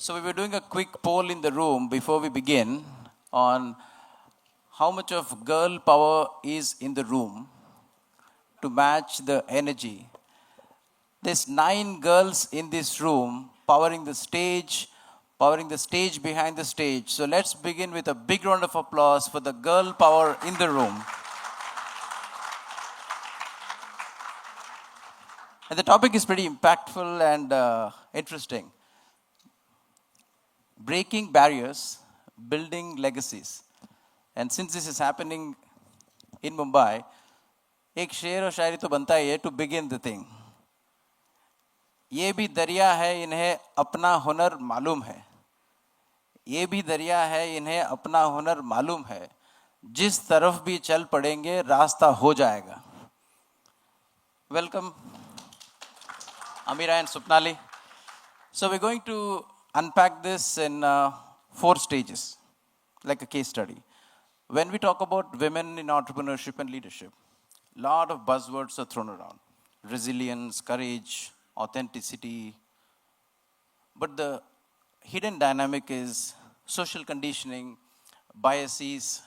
So we were doing a quick poll in the room before we begin on how much of girl power is in the room to match the energy. There's 9 girls in this room powering the stage behind the stage. So let's begin with a big round of applause for the girl power in the room. And the topic is pretty impactful and interesting. Breaking barriers, building legacies. And since this is happening in Mumbai, एक शेर और शायरी तो बनता ही है to begin the thing. ये भी दरिया है इन्हें अपना हुनर मालूम है. ये भी दरिया है इन्हें अपना हुनर मालूम है. जिस तरफ भी चल पड़ेंगे रास्ता हो जाएगा. Welcome, Ameera and Swapnali. So we're going to unpack this in 4 stages, like a case study. When we talk about women in entrepreneurship and leadership, a lot of buzzwords are thrown around. Resilience, courage, authenticity. But the hidden dynamic is social conditioning, biases,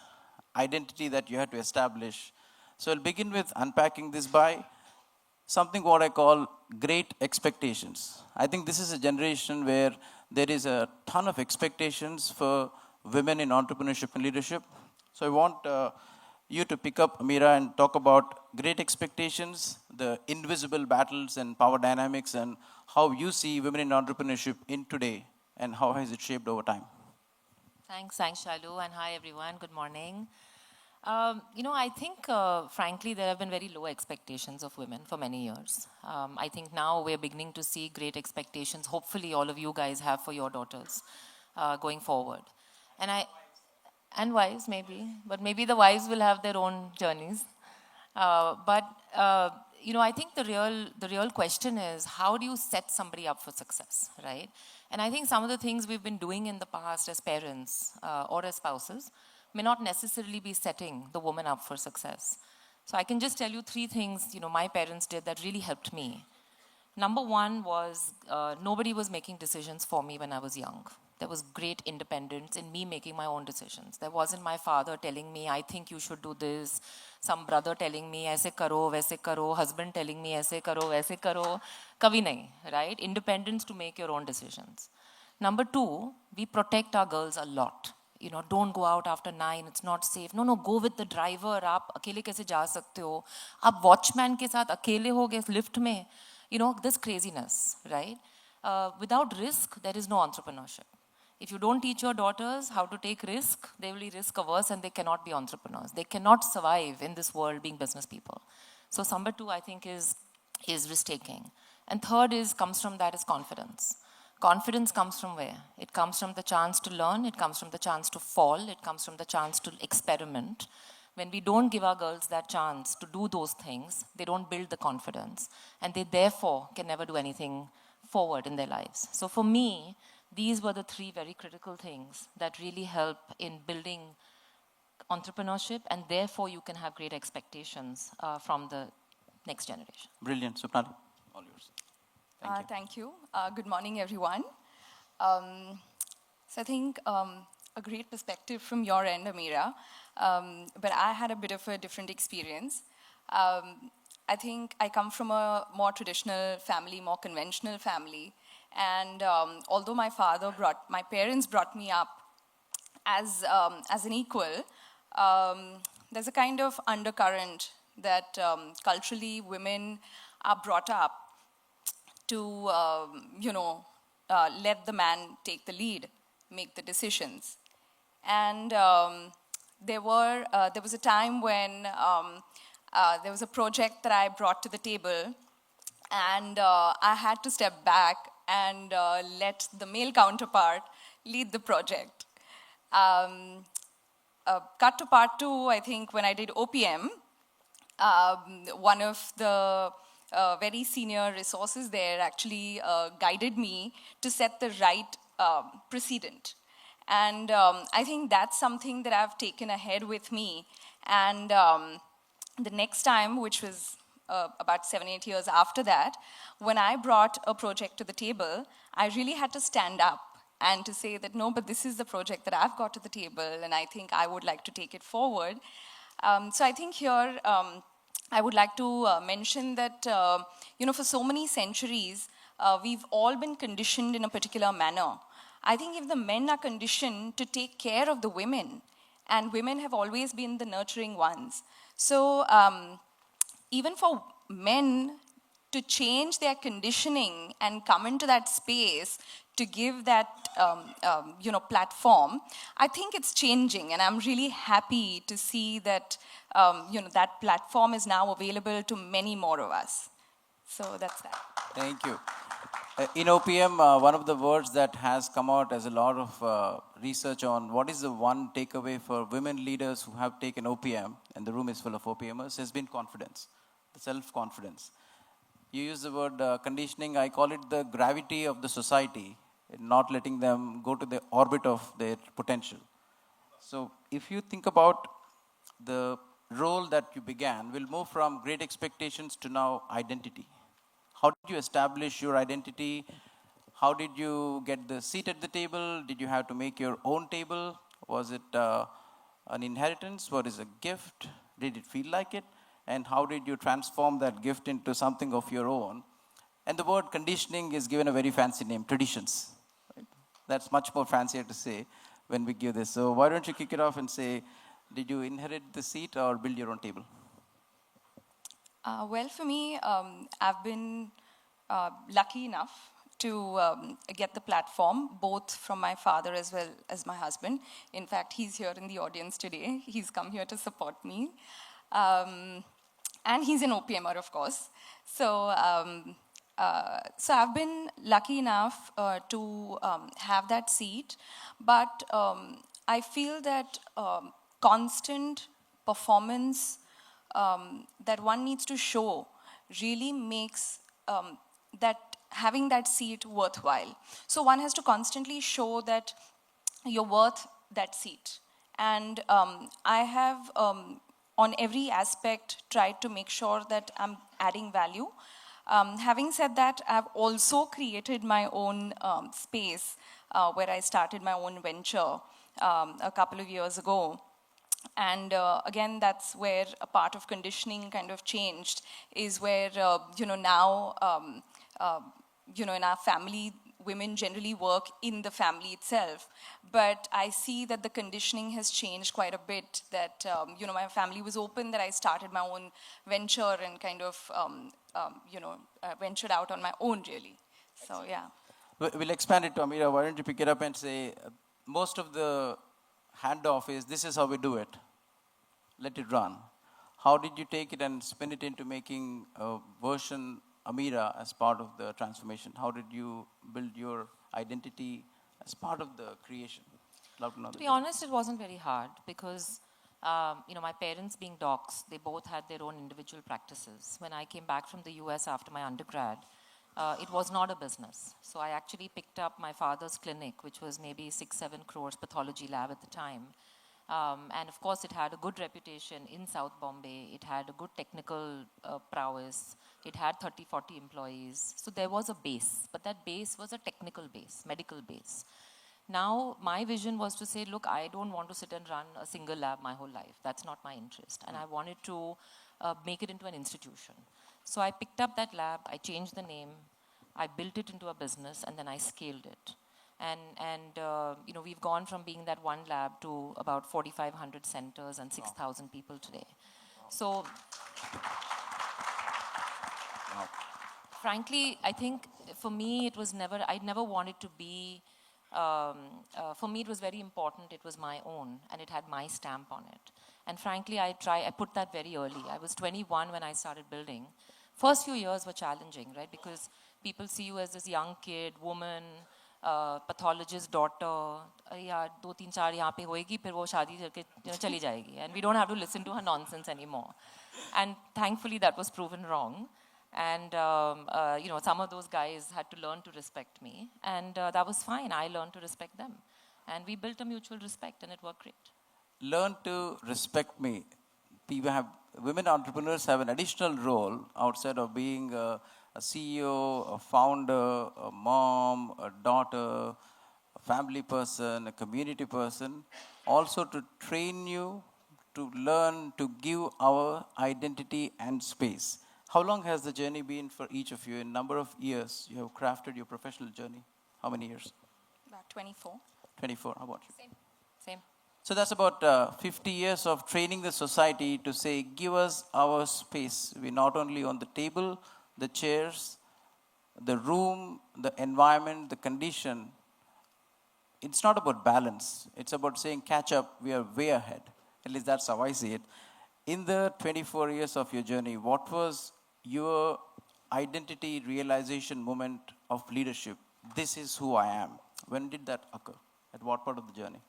identity that you have to establish. So I'll begin with unpacking this by something what I call great expectations. I think this is a generation where there is a ton of expectations for women in entrepreneurship and leadership. So I want you to pick up, Ameera, and talk about great expectations, the invisible battles and power dynamics, and how you see women in entrepreneurship in today, and how has it shaped over time. Thanks, Shailu, and hi everyone, good morning. I think, frankly, there have been very low expectations of women for many years. I think now we're beginning to see great expectations, hopefully all of you guys have for your daughters going forward. And wives maybe, but maybe the wives will have their own journeys. I think the real question is, how do you set somebody up for success, right? And I think some of the things we've been doing in the past as parents or as spouses may not necessarily be setting the woman up for success. So I can just tell you 3 things, my parents did that really helped me. Number 1 was nobody was making decisions for me when I was young. There was great independence in me making my own decisions. There wasn't my father telling me, I think you should do this. Some brother telling me, aise karo, vaise karo. Husband telling me, aise karo, vaise karo. Kabhi nahi, right? Independence to make your own decisions. Number 2, we protect our girls a lot. Don't go out after 9, it's not safe. No, go with the driver. आप अकेले कैसे जा सकते हो? आप watchman के साथ अकेले हो गए lift में. This craziness, right? Without risk, there is no entrepreneurship. If you don't teach your daughters how to take risk, they will be risk averse and they cannot be entrepreneurs. They cannot survive in this world being business people. So number 2, I think, is risk taking. And third comes from that is confidence. Confidence comes from where? It comes from the chance to learn, it comes from the chance to fall, it comes from the chance to experiment. When we don't give our girls that chance to do those things, they don't build the confidence, and they therefore can never do anything forward in their lives. So for me, these were the 3 very critical things that really help in building entrepreneurship, and therefore you can have great expectations from the next generation. Brilliant. Swapnali, all yours. Thank you. Good morning, everyone. So I think a great perspective from your end, Ameera, but I had a bit of a different experience. I think I come from a more traditional family, more conventional family, and although my parents brought me up as an equal, there's a kind of undercurrent that culturally women are brought up to, let the man take the lead, make the decisions. And there was a time when there was a project that I brought to the table, and I had to step back and let the male counterpart lead the project. Cut to part 2, I think, when I did OPM, one of the very senior resources there actually guided me to set the right precedent. And I think that's something that I've taken ahead with me. And the next time, which was about 7-8 years after that, when I brought a project to the table, I really had to stand up and to say that, no, but this is the project that I've got to the table, and I think I would like to take it forward. So I think here, I would like to mention that, for so many centuries, we've all been conditioned in a particular manner. I think if the men are conditioned to take care of the women, and women have always been the nurturing ones. So even for men to change their conditioning and come into that space to give that platform, I think it's changing, and I'm really happy to see that that platform is now available to many more of us. So that's that. Thank you. In OPM, one of the words that has come out as a lot of research on what is the one takeaway for women leaders who have taken OPM, and the room is full of OPMers, has been confidence, self-confidence. You use the word conditioning. I call it the gravity of the society, not letting them go to the orbit of their potential. So if you think about the role that you began, we'll move from great expectations to now identity. How did you establish your identity? How did you get the seat at the table? Did you have to make your own table? Was it an inheritance? What is a gift? Did it feel like it? And how did you transform that gift into something of your own? And the word conditioning is given a very fancy name, traditions. Right? That's much more fancier to say when we give this. So why don't you kick it off and say, did you inherit the seat or build your own table? Well, for me, I've been lucky enough to get the platform, both from my father as well as my husband. In fact, he's here in the audience today. He's come here to support me. And he's an OPMer, of course. So I've been lucky enough to have that seat. But I feel that constant performance that one needs to show really makes that having that seat worthwhile. So one has to constantly show that you're worth that seat. And I have, on every aspect, tried to make sure that I'm adding value. Having said that, I've also created my own space where I started my own venture a couple of years ago. And again, that's where a part of conditioning kind of changed, is where, now, in our family, women generally work in the family itself. But I see that the conditioning has changed quite a bit, that, my family was open, that I started my own venture and kind of, ventured out on my own, really. So, yeah. We'll expand it to Ameera. Why don't you pick it up and say, most of the handoff is, this is how we do it. Let it run. How did you take it and spin it into making a version Ameera as part of the transformation? How did you build your identity as part of the creation? Love to know. To be honest, it wasn't very hard because, my parents being docs, they both had their own individual practices. When I came back from the US after my undergrad, it was not a business. So I actually picked up my father's clinic, which was maybe 6-7 crores pathology lab at the time. And of course, it had a good reputation in South Bombay. It had a good technical prowess. It had 30-40 employees. So there was a base, but that base was a technical base, medical base. Now, my vision was to say, look, I don't want to sit and run a single lab my whole life. That's not my interest. And I wanted to make it into an institution. So I picked up that lab, I changed the name, I built it into a business, and then I scaled it. And we've gone from being that one lab to about 4,500 centers and 6,000 people today. So, frankly, I think for me, it was never, I never wanted to be, for me, it was very important. It was my own, and it had my stamp on it. And frankly, I put that very early. I was 21 when I started building. First few years were challenging, right? Because people see you as this young kid, woman, pathologist daughter, यार 2-3-4 यहाँ पे होएगी फिर वो शादी करके चली जाएगी, and we don't have to listen to her nonsense anymore. And thankfully that was proven wrong, and some of those guys had to learn to respect me, and that was fine. I learned to respect them, and we built a mutual respect, and it worked great. Learn to respect me. Women entrepreneurs have an additional role outside of being a CEO, a founder, a mom, a daughter, a family person, a community person, also to train you to learn to give our identity and space. How long has the journey been for each of you? In number of years you have crafted your professional journey. How many years? About 24. 24. How about you? Same. Same. So that's about 50 years of training the society to say, give us our space. We not only on the table, the chairs, the room, the environment, the condition. It's not about balance. It's about saying, catch up, we are way ahead. At least that's how I see it. In the 24 years of your journey, what was your identity realization moment of leadership? This is who I am. When did that occur? At what part of the journey?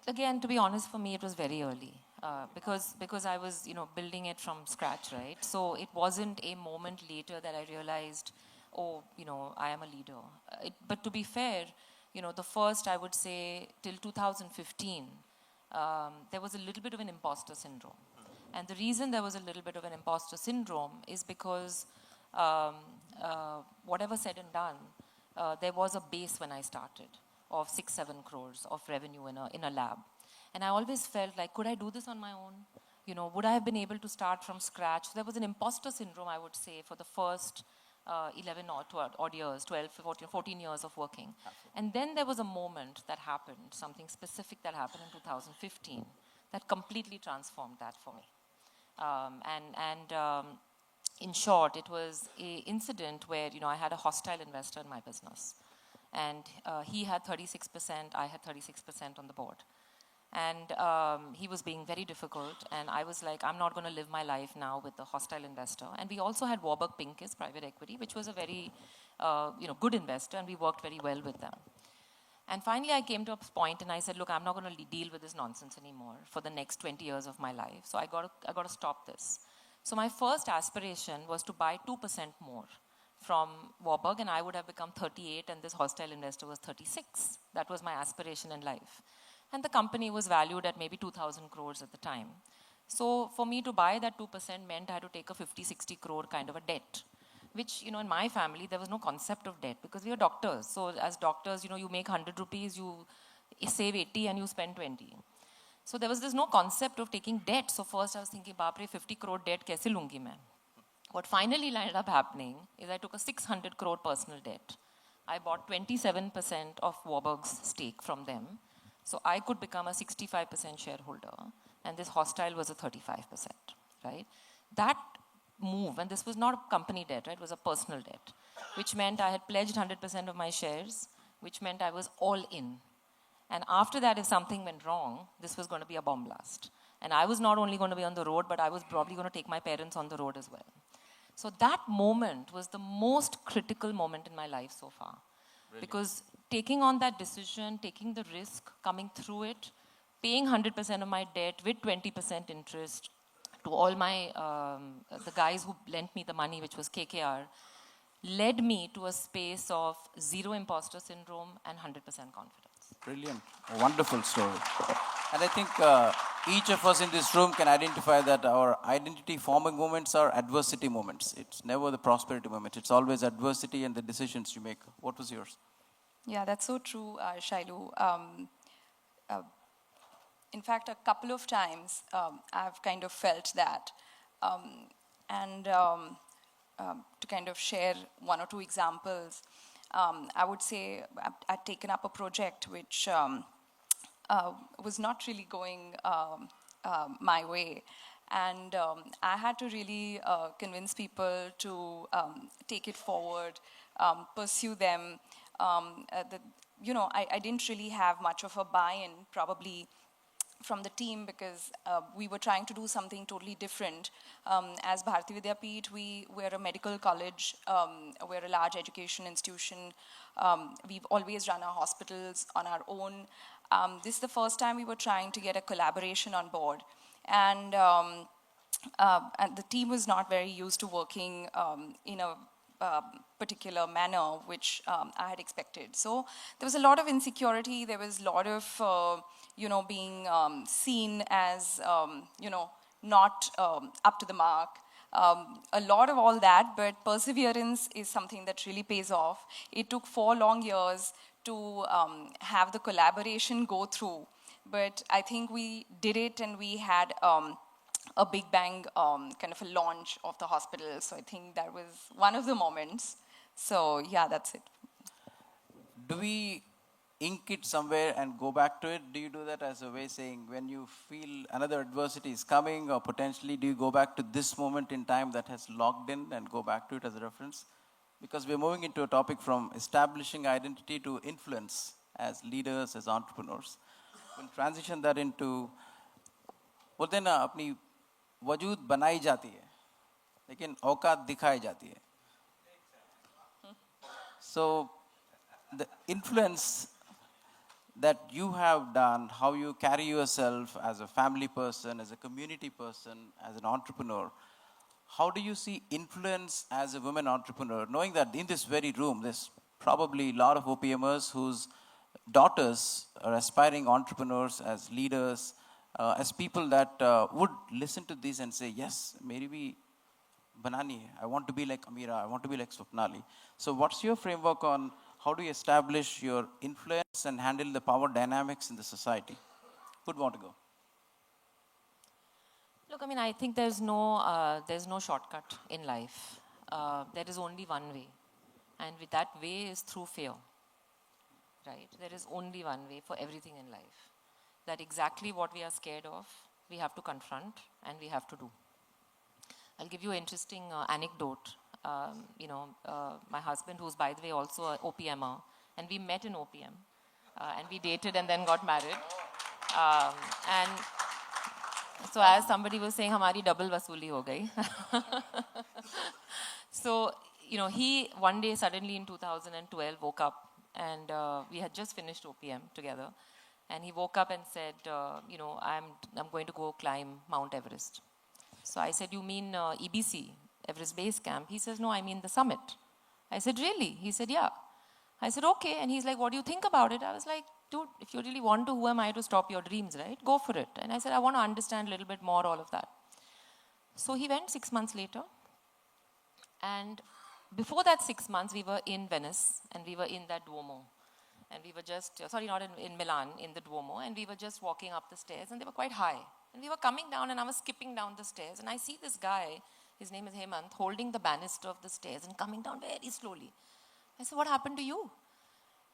Again, to be honest, for me, it was very early because I was, building it from scratch, right? So it wasn't a moment later that I realized, oh, I am a leader. But to be fair, the first, I would say, till 2015, there was a little bit of an imposter syndrome. And the reason there was a little bit of an imposter syndrome is because whatever said and done, there was a base when I started of 6-7 crores of revenue in a lab. And I always felt like, could I do this on my own? Would I have been able to start from scratch? So there was an imposter syndrome, I would say, for the first 11 or odd years, 12, 14 years of working. And then there was a moment that happened, something specific that happened in 2015 that completely transformed that for me. In short, it was an incident where, I had a hostile investor in my business. And he had 36%, I had 36% on the board. And he was being very difficult. And I was like, I'm not going to live my life now with the hostile investor. And we also had Warburg Pincus Private Equity, which was a very good investor. And we worked very well with them. And finally, I came to a point and I said, look, I'm not going to deal with this nonsense anymore for the next 20 years of my life. So I got to stop this. So my first aspiration was to buy 2% more from Warburg, and I would have become 38, and this hostile investor was 36. That was my aspiration in life. And the company was valued at maybe 2,000 crores at the time. So for me to buy that 2% meant I had to take a 50, 60 crore kind of a debt, which, in my family, there was no concept of debt because we are doctors. So as doctors, you make 100 rupees, you save 80 and you spend 20. So there was no concept of taking debt. So first I was thinking, baapre, 50 crore debt kaise lungi main? What finally ended up happening is I took a 600 crore personal debt. I bought 27% of Warburg's stake from them. So I could become a 65% shareholder. And this hostile was a 35%, right? That move, and this was not a company debt, right? It was a personal debt, which meant I had pledged 100% of my shares, which meant I was all in. And after that, if something went wrong, this was going to be a bomb blast. And I was not only going to be on the road, but I was probably going to take my parents on the road as well. So that moment was the most critical moment in my life so far. Really? Because taking on that decision, taking the risk, coming through it, paying 100% of my debt with 20% interest to all my, the guys who lent me the money, which was KKR, led me to a space of zero imposter syndrome and 100% confidence. Brilliant. A wonderful story. And I think each of us in this room can identify that our identity forming moments are adversity moments. It's never the prosperity moment. It's always adversity and the decisions you make. What was yours? Yeah, that's so true, Shailu. In fact, a couple of times I've kind of felt that. To kind of share one or two examples, I would say I'd taken up a project which was not really going my way. And I had to really convince people to take it forward, pursue them. I didn't really have much of a buy-in probably from the team because we were trying to do something totally different. As Bharati Vidyapeeth, we're a medical college, we're a large education institution. We've always run our hospitals on our own. This is the first time we were trying to get a collaboration on board. And the team was not very used to working in a particular manner, which I had expected. So there was a lot of insecurity. There was a lot of, being seen as, not up to the mark. a lot of all that, but perseverance is something that really pays off. It took 4 long years to have the collaboration go through, but I think we did it, and we had a big bang kind of a launch of the hospital. So I think that was one of the moments. So yeah, that's it. Do we ink it somewhere and go back to it? Do you do that as a way saying when you feel another adversity is coming, or potentially do you go back to this moment in time that has logged in and go back to it as a reference? Because we're moving into a topic from establishing identity to influence as leaders, as entrepreneurs. We'll transition that into, बोलते हैं ना, अपनी वजूद बनाई जाती है लेकिन औकात दिखाई जाती है. So the influence that you have done, how you carry yourself as a family person, as a community person, as an entrepreneur, how do you see influence as a woman entrepreneur, knowing that in this very room there's probably a lot of OPMers whose daughters are aspiring entrepreneurs, as leaders, as people that would listen to this and say, yes, maybe Banani, I want to be like Ameera, I want to be like Swapnali. So what's your framework on how do you establish your influence and handle the power dynamics in the society? Who'd want to go? Look, I mean, I think there's no shortcut in life. There is only one way. And with that way is through fear. Right? There is only one way for everything in life. That exactly what we are scared of, we have to confront and we have to do. I'll give you an interesting anecdote. My husband, who's by the way also an OPMer, and we met in OPM, and we dated and then got married. And so as somebody was saying, hamari double wasuli ho gayi. So, he one day suddenly in 2012 woke up, and we had just finished OPM together. And he woke up and said, I'm going to go climb Mount Everest. So I said, you mean EBC, Everest Base Camp? He says, no, I mean the summit. I said, really? He said, yeah. I said, okay. And he's like, what do you think about it? I was like, dude, if you really want to, who am I to stop your dreams, right? Go for it. And I said, I want to understand a little bit more all of that. So he went 6 months later. And before that 6 months, we were in Venice, and we were in that Duomo. And we were just, not in Milan, in the Duomo, and we were just walking up the stairs, and they were quite high. And we were coming down, and I was skipping down the stairs, and I see this guy, his name is Hemant, holding the banister of the stairs and coming down very slowly. I said, what happened to you?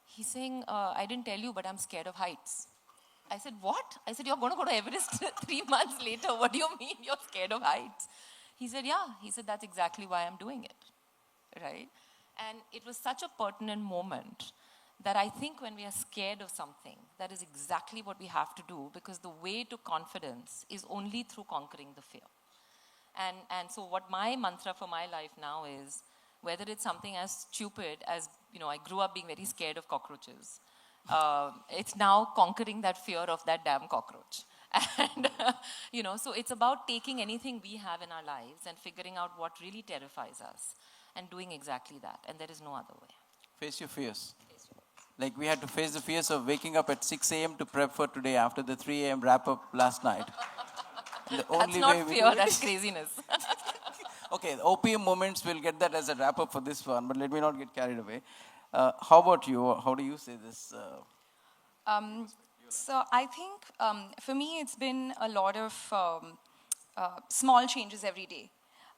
He's saying, I didn't tell you, but I'm scared of heights. I said, what? I said, you're going to go to Everest 3 months later. What do you mean you're scared of heights? He said, yeah. He said, that's exactly why I'm doing it, right? And it was such a pertinent moment that I think when we are scared of something, that is exactly what we have to do, because the way to confidence is only through conquering the fear. And so what my mantra for my life now is, whether it's something as stupid as, I grew up being very scared of cockroaches. It's now conquering that fear of that damn cockroach. And, so it's about taking anything we have in our lives and figuring out what really terrifies us and doing exactly that. And there is no other way. Face your fears. Like we had to face the fears of waking up at 6 a.m. to prep for today after the 3 a.m. wrap-up last night. That's not fear, that's craziness. Okay, the OPM moments, we'll get that as a wrap-up for this one, but let me not get carried away. How about you? How do you say this? So I think for me, it's been a lot of small changes every day.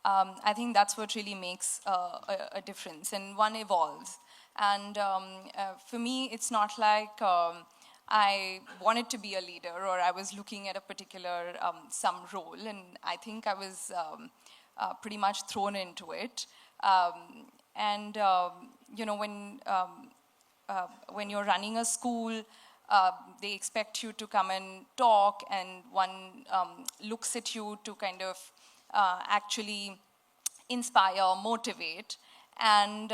I think that's what really makes a difference, and one evolves. And for me, it's not like I wanted to be a leader or I was looking at a particular some role, and I think I was pretty much thrown into it. When you're running a school, they expect you to come and talk, and one looks at you to kind of actually inspire, motivate, and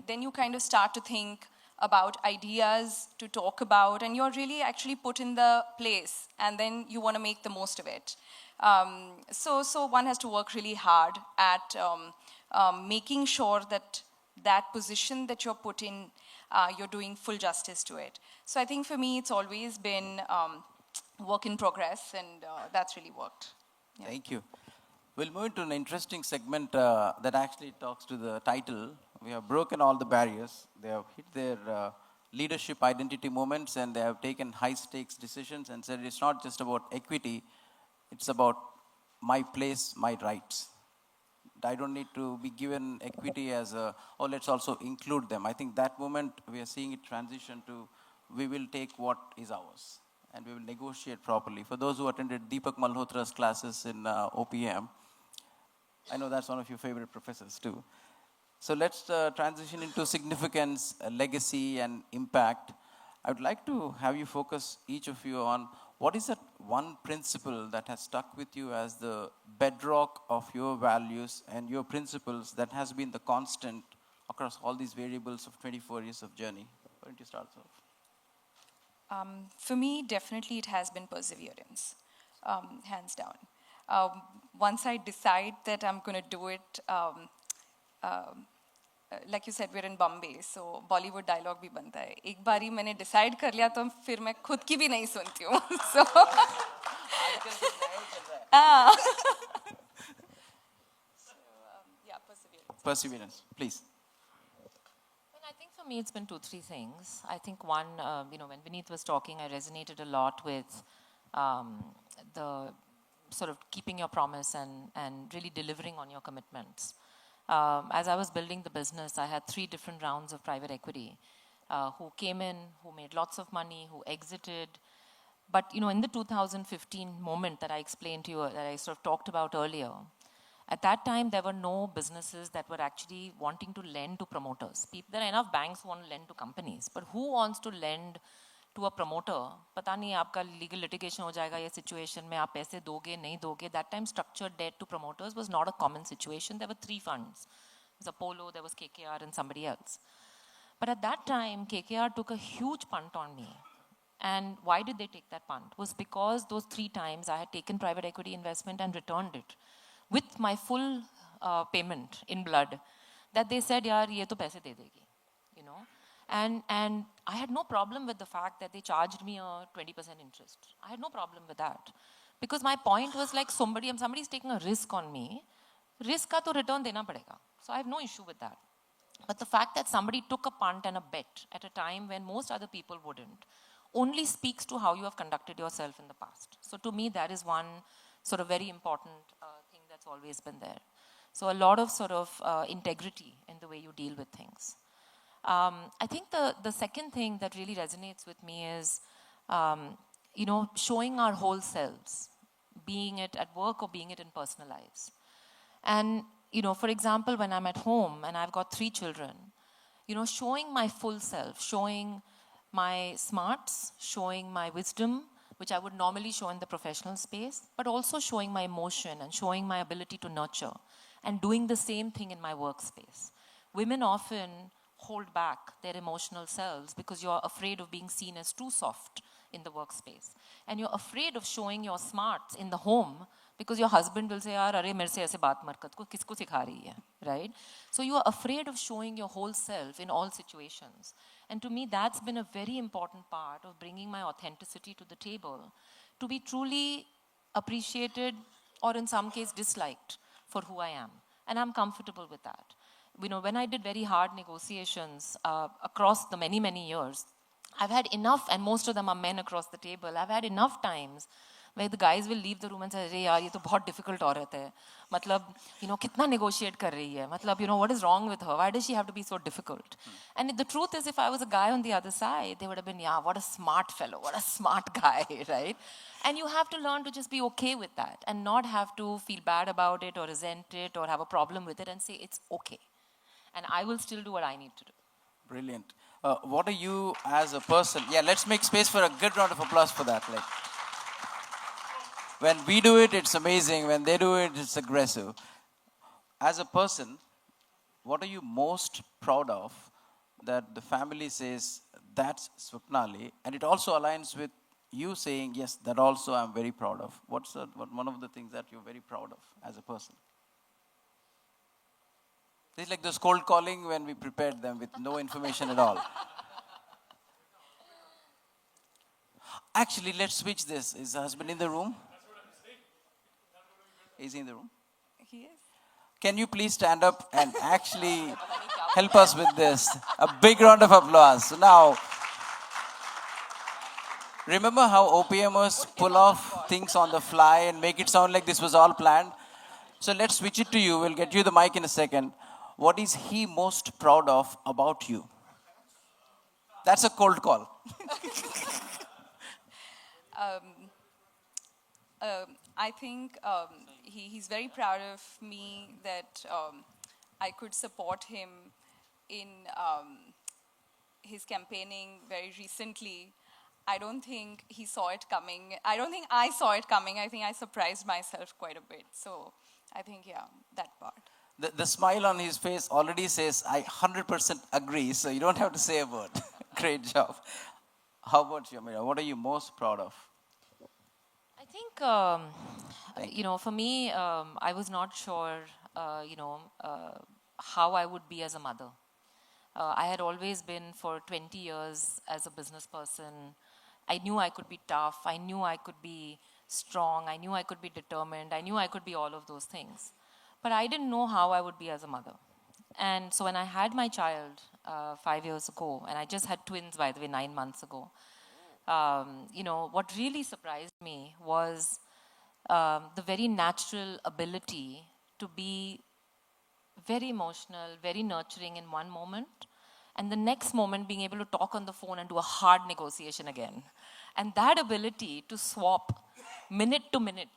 then you kind of start to think about ideas to talk about, and you're really actually put in the place, and then you want to make the most of it. So one has to work really hard at making sure that that position that you're put in, you're doing full justice to it. So I think for me, it's always been work in progress, and that's really worked. Yeah. Thank you. We'll move into an interesting segment that actually talks to the title. We have broken all the barriers. They have hit their leadership identity moments and they have taken high stakes decisions and said it's not just about equity, it's about my place, my rights. I don't need to be given equity as a, oh, let's also include them. I think that moment we are seeing it transition to we will take what is ours and we will negotiate properly. For those who attended Deepak Malhotra's classes in OPM, I know that's one of your favorite professors too. So let's transition into significance, legacy, and impact. I would like to have you focus, each of you, on what is that one principle that has stuck with you as the bedrock of your values and your principles that has been the constant across all these variables of 24 years of journey. Why don't you start off? For me, definitely it has been perseverance, hands down. Once I decide that I'm going to do it, like you said, we're in Bombay, so Bollywood dialogue भी बनता है. एक बारी मैंने decide कर लिया तो फिर मैं खुद की भी नहीं सुनती हूँ. So, yeah, perseverance. Perseverance, please. Well, I think for me, it's been 2-3 things. I think one, when Vineet was talking, I resonated a lot with the sort of keeping your promise and really delivering on your commitments. As I was building the business, I had 3 different rounds of private equity who came in, who made lots of money, who exited. But, in the 2015 moment that I explained to you, that I sort of talked about earlier, at that time, there were no businesses that were actually wanting to lend to promoters. There are enough banks who want to lend to companies, but who wants to lend to a promoter? पता नहीं आपका legal litigation हो जाएगा ये situation में आप पैसे दोगे नहीं दोगे. That time structured debt to promoters was not a common situation. There were 3 funds. There was Apollo, there was KKR and somebody else. But at that time, KKR took a huge punt on me. And why did they take that punt? Was because those 3 times I had taken private equity investment and returned it with my full payment in blood, that they said, yaar, ye to paise de degi, And I had no problem with the fact that they charged me a 20% interest. I had no problem with that. Because my point was like somebody's taking a risk on me, risk ka to return dena padega. So I have no issue with that. But the fact that somebody took a punt and a bet at a time when most other people wouldn't, only speaks to how you have conducted yourself in the past. So to me, that is one sort of very important thing that's always been there. So a lot of sort of integrity in the way you deal with things. I think the second thing that really resonates with me is, showing our whole selves, being it at work or being it in personal lives. And, for example, when I'm at home and I've got 3 children, showing my full self, showing my smarts, showing my wisdom, which I would normally show in the professional space, but also showing my emotion and showing my ability to nurture and doing the same thing in my workspace. Women often hold back their emotional selves because you're afraid of being seen as too soft in the workspace. And you're afraid of showing your smarts in the home because your husband will say, yaar, arey, mere se aise baat mat kar, kisko sikha rahi hai, right? So you are afraid of showing your whole self in all situations. And to me, that's been a very important part of bringing my authenticity to the table, to be truly appreciated or in some case disliked for who I am. And I'm comfortable with that. When I did very hard negotiations across the many, many years, I've had enough, and most of them are men across the table, I've had enough times where the guys will leave the room and say, "Arey yaar, ye to bahut difficult औरत hai. Matlab, kitna negotiate kar rahi hai. Matlab, what is wrong with her? Why does she have to be so difficult?" And the truth is, if I was a guy on the other side, they would have been, yeah, what a smart fellow, what a smart guy, right? And you have to learn to just be okay with that and not have to feel bad about it or resent it or have a problem with it and say, it's okay. And I will still do what I need to do. Brilliant. What are you as a person? Yeah, let's make space for a good round of applause for that. Like, when we do it, it's amazing. When they do it, it's aggressive. As a person, what are you most proud of that the family says, that's Swapnali, and it also aligns with you saying, yes, that also I'm very proud of. What's one of the things that you're very proud of as a person? It's like this cold calling when we prepared them with no information at all. Actually, let's switch this. Is the husband in the room? Is he in the room? He is. Can you please stand up and actually help us with this? A big round of applause. So now, remember how OPMers pull off things on the fly and make it sound like this was all planned? So let's switch it to you. We'll get you the mic in a second. What is he most proud of about you? That's a cold call. I think he's very proud of me that I could support him in his campaigning very recently. I don't think he saw it coming. I don't think I saw it coming. I think I surprised myself quite a bit. So I think, yeah, that part. The smile on his face already says, I 100% agree, so you don't have to say a word. Great job. How about you, Ameera? What are you most proud of? I think, for me, I was not sure, how I would be as a mother. I had always been for 20 years as a business person. I knew I could be tough. I knew I could be strong. I knew I could be determined. I knew I could be all of those things. But I didn't know how I would be as a mother. And so when I had my child 5 years ago, and I just had twins, by the way, 9 months ago, what really surprised me was the very natural ability to be very emotional, very nurturing in one moment, and the next moment being able to talk on the phone and do a hard negotiation again. And that ability to swap minute to minute,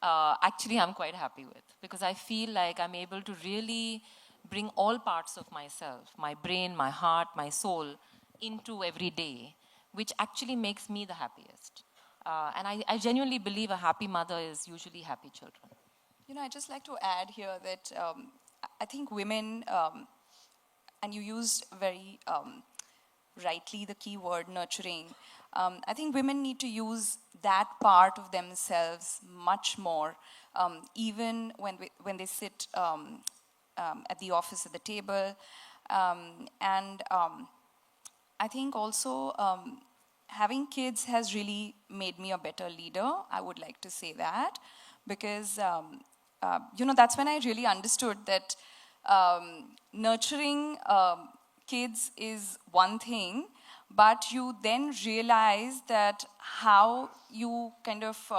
actually I'm quite happy with, because I feel like I'm able to really bring all parts of myself, my brain, my heart, my soul, into every day, which actually makes me the happiest. And I genuinely believe a happy mother is usually happy children. I'd just like to add here that I think women, and you used very rightly the key word nurturing, I think women need to use that part of themselves much more, even when they sit at the office at the table. And I think also having kids has really made me a better leader. I would like to say that, because that's when I really understood that nurturing kids is one thing, but you then realize that how you kind of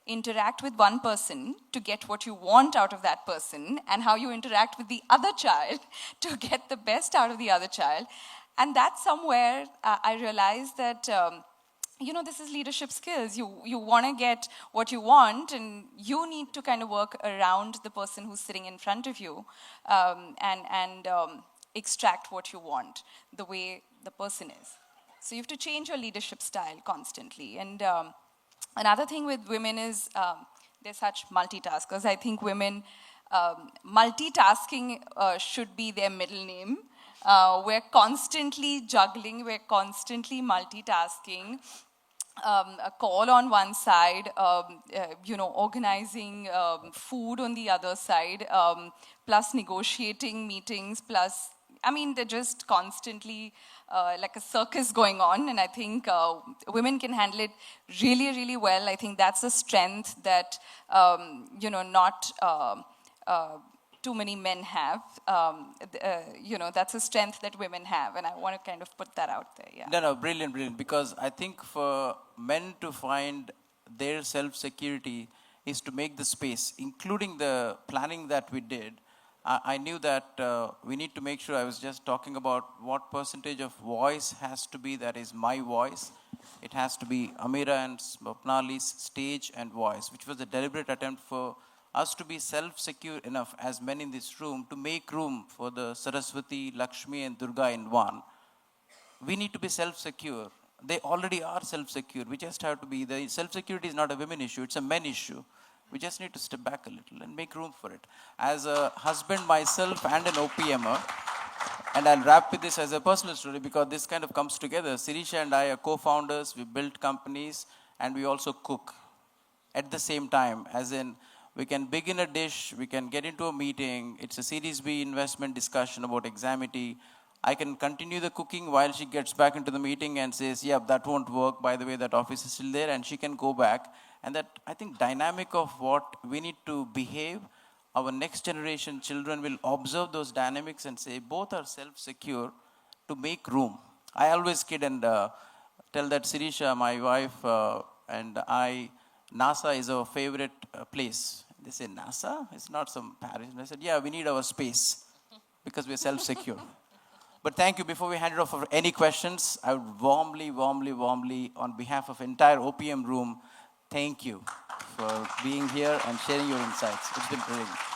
interact with one person to get what you want out of that person, and how you interact with the other child to get the best out of the other child. And that's somewhere I realized that this is leadership skills. You want to get what you want, and you need to kind of work around the person who's sitting in front of you, and extract what you want the way the person is. So you have to change your leadership style constantly. And another thing with women is they're such multitaskers. I think women, multitasking should be their middle name. We're constantly juggling, we're constantly multitasking. A call on one side, organizing food on the other side, plus negotiating meetings, plus, they're just constantly like a circus going on. And I think women can handle it really, really well. I think that's a strength that, not too many men have. That's a strength that women have, and I want to kind of put that out there. Yeah. No, brilliant. Because I think for men to find their self-security is to make the space, including the planning that we did. I knew that we need to make sure. I was just talking about what percentage of voice has to be that is my voice. It has to be Ameera and Swapnali's stage and voice, which was a deliberate attempt for us to be self-secure enough as men in this room to make room for the Saraswati, Lakshmi and Durga in one. We need to be self-secure. They already are self-secure. We just have to be. The self-security is not a women issue, it's a men issue. We just need to step back a little and make room for it. As a husband myself and an OPMer, and I'll wrap with this as a personal story because this kind of comes together. Sirisha and I are co-founders, we built companies, and we also cook at the same time, as in, we can begin a dish, we can get into a meeting, it's a Series B investment discussion about examity. I can continue the cooking while she gets back into the meeting and says, yeah, that won't work, by the way, that office is still there, and she can go back. And that, I think, dynamic of what we need to behave our next generation children will observe those dynamics and say both are self-secure to make room. I always kid and tell that Sirisha, my wife, and I, NASA is our favorite place. They say, NASA? It's not some Paris. And I said, yeah, we need our space because we're self-secure. But thank you. Before we hand it off for any questions, I would warmly, on behalf of entire OPM room, thank you for being here and sharing your insights. It's been brilliant.